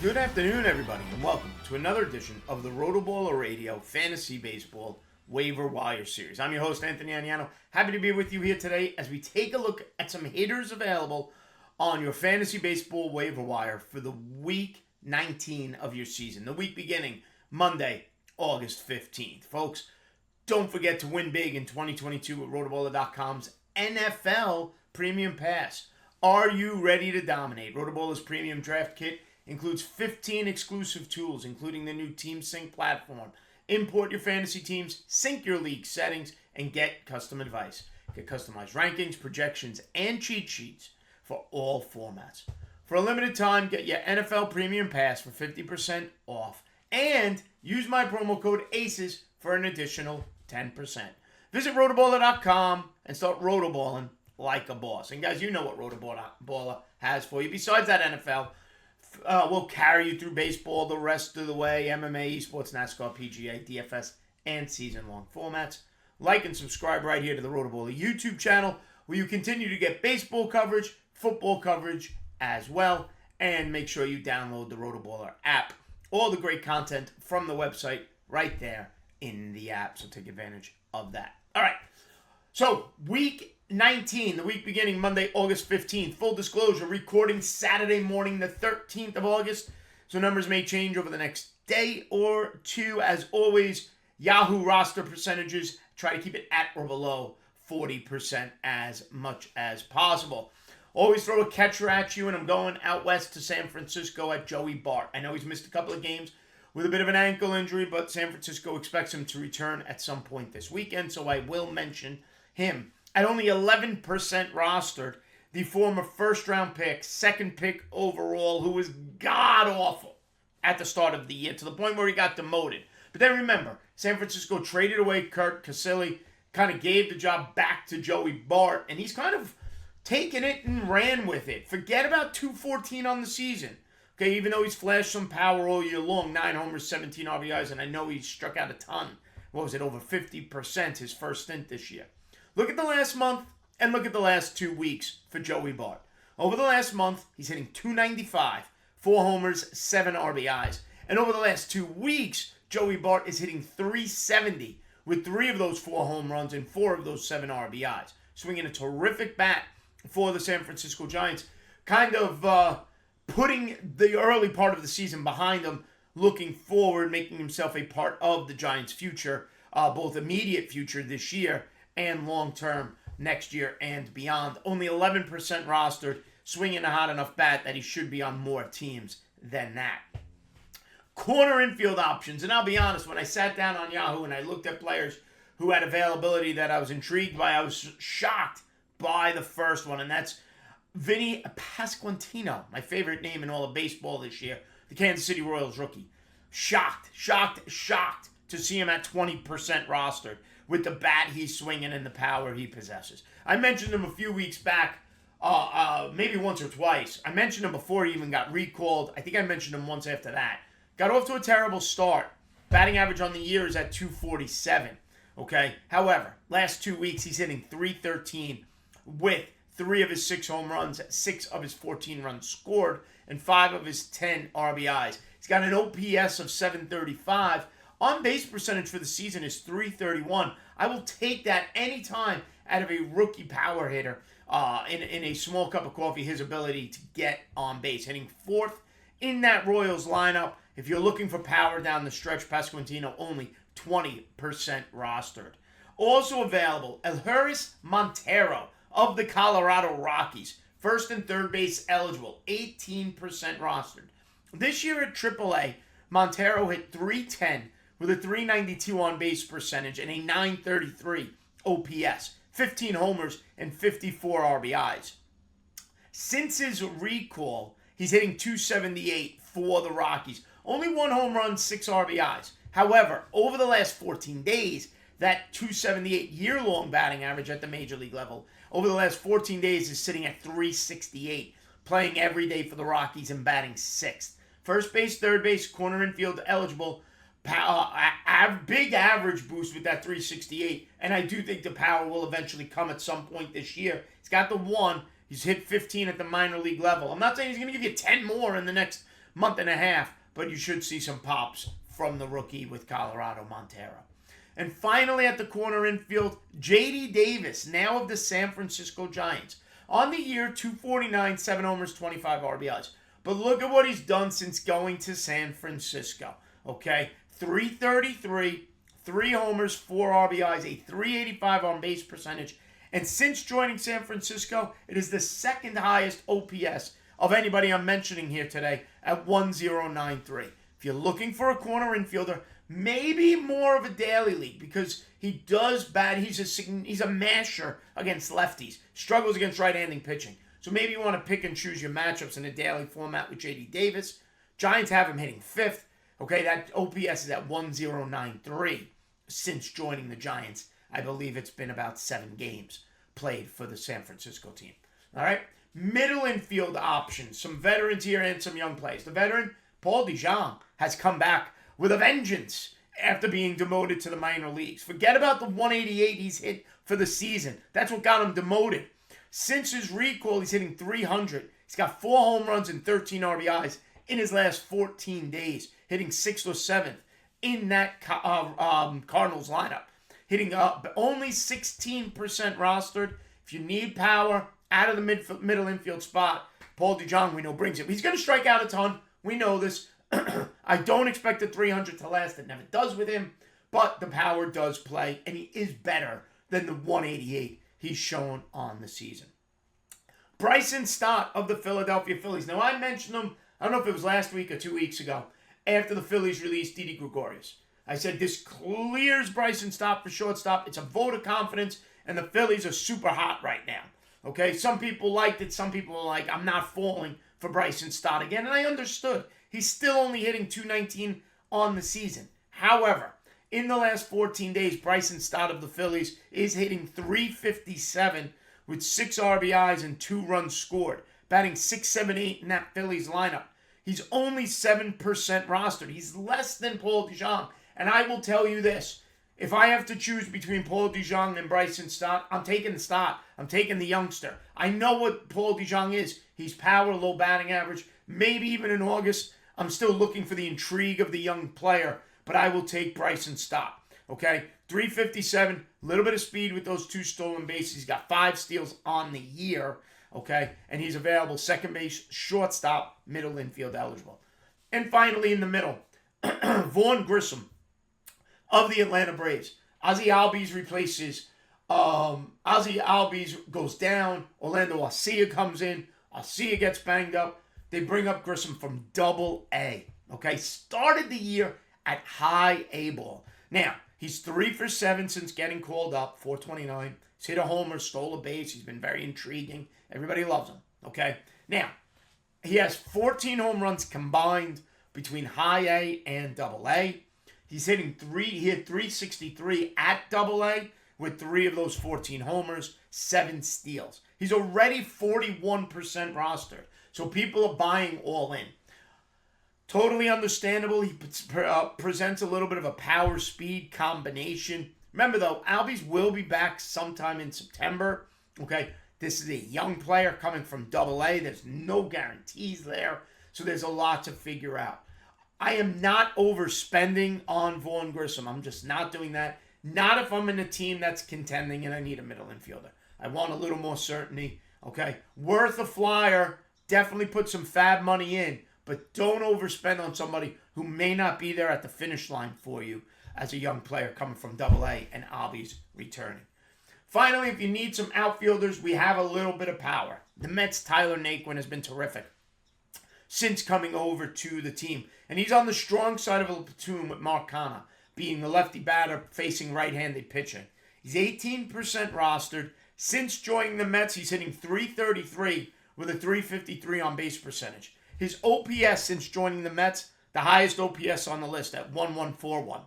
Good afternoon, everybody, and welcome to another edition of the RotoBaller Radio Fantasy Baseball Waiver Wire Series. I'm your host, Anthony Aniano. Happy to be with you here today as we take a look at some hitters available on your Fantasy Baseball Waiver Wire for the Week 19 of your season, the week beginning Monday, August 15th. Folks, don't forget to win big in 2022 with rotoballer.com's NFL Premium Pass. Are you ready to dominate? RotoBaller's Premium Draft Kit includes 15 exclusive tools, including the new Team Sync platform. Import your fantasy teams, sync your league settings, and get custom advice. Get customized rankings, projections, and cheat sheets for all formats. For a limited time, get your NFL Premium Pass for 50% off, and use my promo code ACES for an additional 10%. Visit rotoballer.com and start rotoballing like a boss. And guys, you know what RotoBaller has for you. Besides that NFL, we'll carry you through baseball the rest of the way, MMA, esports, NASCAR, PGA, DFS, and season-long formats. Like and subscribe right here to the RotoBaller YouTube channel, where you continue to get baseball coverage, football coverage as well, and make sure you download the RotoBaller app. All the great content from the website right there in the app, so take advantage of that. All right, so Week 19, the week beginning Monday, August 15th. Full disclosure, recording Saturday morning, the 13th of August. So numbers may change over the next day or two. As always, Yahoo roster percentages, try to keep it at or below 40% as much as possible. Always throw a catcher at you, and I'm going out west to San Francisco at Joey Bart. I know he's missed a couple of games with a bit of an ankle injury, but San Francisco expects him to return at some point this weekend, so I will mention him. At only 11% rostered, the former first-round pick, second pick overall, who was god-awful at the start of the year, to the point where he got demoted. But then remember, San Francisco traded away Kurt Casilli, kind of gave the job back to Joey Bart, and he's kind of taken it and ran with it. Forget about 214 on the season. Okay, even though he's flashed some power all year long, 9 homers, 17 RBIs, and I know he struck out a ton. What was it, over 50% his first stint this year. Look at the last month and look at the last 2 weeks for Joey Bart. Over the last month, he's hitting .295, 4 homers, 7 RBIs. And over the last 2 weeks, Joey Bart is hitting .370 with 3 of those 4 home runs and 4 of those 7 RBIs. Swinging a terrific bat for the San Francisco Giants. Kind of putting the early part of the season behind him, looking forward, making himself a part of the Giants' future, both immediate future this year and long-term next year and beyond. Only 11% rostered, swinging a hot enough bat that he should be on more teams than that. Corner infield options, and I'll be honest, when I sat down on Yahoo and I looked at players who had availability that I was intrigued by, I was shocked by the first one, and that's Vinny Pasquantino, my favorite name in all of baseball this year, the Kansas City Royals rookie. Shocked to see him at 20% rostered, with the bat he's swinging and the power he possesses. I mentioned him a few weeks back, maybe once or twice. I mentioned him before he even got recalled. I think I mentioned him once after that. Got off to a terrible start. Batting average on the year is at .247. Okay? However, last 2 weeks he's hitting .313 with 3 of his 6 home runs, 6 of his 14 runs scored, and 5 of his 10 RBIs. He's got an OPS of .735. On-base percentage for the season is .331. I will take that anytime out of a rookie power hitter in a small cup of coffee, his ability to get on base. Hitting 4th in that Royals lineup. If you're looking for power down the stretch, Pasquantino only 20% rostered. Also available, Elhuris Montero of the Colorado Rockies. First and third base eligible, 18% rostered. This year at AAA, Montero hit .310 with a .392 on-base percentage and a .933 OPS, 15 homers, and 54 RBIs. Since his recall, he's hitting .278 for the Rockies. Only 1 home run, 6 RBIs. However, over the last 14 days, that .278 year-long batting average at the major league level, over the last 14 days is sitting at .368, playing every day for the Rockies and batting 6th. First base, third base, corner infield eligible. Big average boost with that .368, and I do think the power will eventually come at some point this year. He's got the 1. He's hit 15 at the minor league level. I'm not saying he's going to give you 10 more in the next month and a half, but you should see some pops from the rookie with Colorado, Montero. And finally at the corner infield, J.D. Davis, now of the San Francisco Giants. On the year, 249, 7 homers, 25 RBIs. But look at what he's done since going to San Francisco. Okay, 333, 3 homers, 4 RBIs, a 385 on base percentage. And since joining San Francisco, it is the second highest OPS of anybody I'm mentioning here today at 1093. If you're looking for a corner infielder, maybe more of a daily league because he does bat. He's a masher against lefties. Struggles against right-handing pitching. So maybe you want to pick and choose your matchups in a daily format with J.D. Davis. Giants have him hitting 5th. Okay, that OPS is at 1093 since joining the Giants. I believe it's been about 7 games played for the San Francisco team. All right, middle infield options. Some veterans here and some young players. The veteran, Paul DeJong, has come back with a vengeance after being demoted to the minor leagues. Forget about the 188 he's hit for the season. That's what got him demoted. Since his recall, he's hitting 300. He's got 4 home runs and 13 RBIs in his last 14 days, hitting 6th or 7th in that Cardinals lineup. Hitting only 16% rostered. If you need power out of the middle infield spot, Paul DeJong, we know, brings it. He's going to strike out a ton. We know this. I don't expect the 300 to last. It never does with him. But the power does play, and he is better than the 188 he's shown on the season. Bryson Stott of the Philadelphia Phillies. Now, I mentioned him, I don't know if it was last week or 2 weeks ago, after the Phillies released Didi Gregorius. I said this clears Bryson Stott for shortstop. It's a vote of confidence, and the Phillies are super hot right now. Okay, some people liked it. Some people are like, I'm not falling for Bryson Stott again, and I understood. He's still only hitting 219 on the season. However, in the last 14 days, Bryson Stott of the Phillies is hitting 357 with 6 RBIs and 2 runs scored, batting .678 in that Phillies lineup. He's only 7% rostered. He's less than Paul DeJong. And I will tell you this. If I have to choose between Paul DeJong and Bryson Stott, I'm taking the Stott. I'm taking the youngster. I know what Paul DeJong is. He's power, low batting average. Maybe even in August, I'm still looking for the intrigue of the young player. But I will take Bryson Stott. Okay? 357, a little bit of speed with those 2 stolen bases. He's got 5 steals on the year. Okay? And he's available second base, shortstop, middle infield eligible. And finally in the middle, Vaughn Grissom of the Atlanta Braves. Ozzie Albies replaces, Ozzie Albies goes down. Orlando Arcia comes in. Arcia gets banged up. They bring up Grissom from Double-A. Okay? Started the year at high A ball. Now, he's 3 for 7 since getting called up, 429. He's hit a homer, stole a base. He's been very intriguing. Everybody loves him. Okay? Now, he has 14 home runs combined between high A and Double-A. He's hitting he hit 363 at Double-A with 3 of those 14 homers, 7 steals. He's already 41% rostered. So people are buying all in. Totally understandable. He presents a little bit of a power speed combination. Remember though, Albies will be back sometime in September. Okay, this is a young player coming from Double-A. There's no guarantees there. So there's a lot to figure out. I am not overspending on Vaughn Grissom. I'm just not doing that. Not if I'm in a team that's contending and I need a middle infielder. I want a little more certainty. Okay, worth a flyer. Definitely put some fab money in. But don't overspend on somebody who may not be there at the finish line for you as a young player coming from Double-A and Albies returning. Finally, if you need some outfielders, we have a little bit of power. The Mets' Tyler Naquin has been terrific since coming over to the team. And he's on the strong side of a platoon with Mark Canha, being the lefty batter facing right-handed pitching. He's 18% rostered. Since joining the Mets, he's hitting 333 with a 353 on base percentage. His OPS since joining the Mets, the highest OPS on the list at 1141.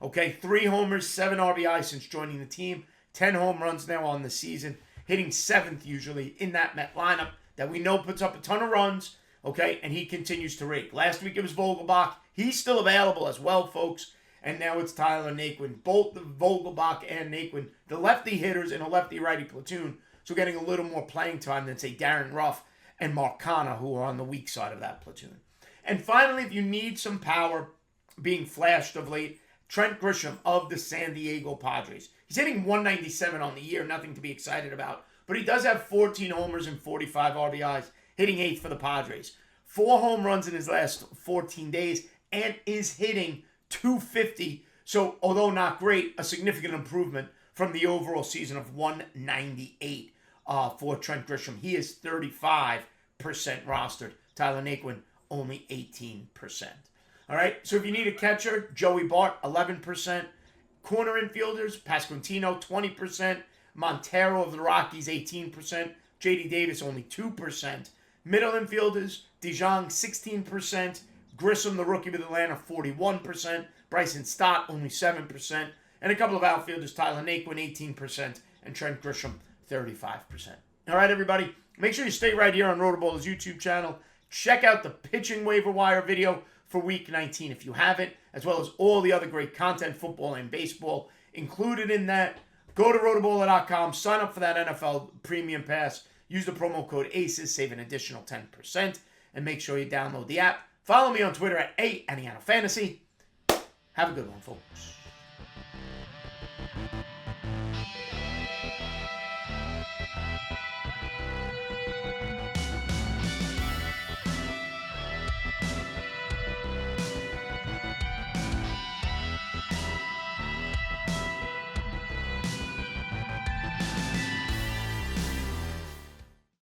Okay, 3 homers, 7 RBI since joining the team, 10 home runs now on the season, hitting 7th usually in that Met lineup that we know puts up a ton of runs, okay, and he continues to rake. Last week it was Vogelbach. He's still available as well, folks, and now it's Tyler Naquin. Both the Vogelbach and Naquin, the lefty hitters in a lefty-righty platoon, so getting a little more playing time than, say, Darren Ruff and Mark Canha, who are on the weak side of that platoon. And finally, if you need some power being flashed of late, Trent Grisham of the San Diego Padres. He's hitting 197 on the year, nothing to be excited about. But he does have 14 homers and 45 RBIs, hitting 8th for the Padres. 4 home runs in his last 14 days, and is hitting 250. So, although not great, a significant improvement from the overall season of 198 for Trent Grisham. He is 35% rostered. Tyler Naquin, only 18%. All right, so if you need a catcher, Joey Bart, 11%. Corner infielders, Pasquantino, 20%. Montero of the Rockies, 18%. J.D. Davis, only 2%. Middle infielders, DeJong, 16%. Grissom, the rookie with Atlanta, 41%. Bryson Stott, only 7%. And a couple of outfielders, Tyler Naquin, 18%. And Trent Grisham, 35%. All right, everybody, make sure you stay right here on RotoBaller's YouTube channel. Check out the pitching waiver wire video for Week 19 if you haven't, as well as all the other great content, football and baseball included in that. Go to rotoballer.com, sign up for that NFL Premium Pass, use the promo code ACES, save an additional 10%, and make sure you download the app. Follow me on Twitter at @Aniano Fantasy. Have a good one, folks.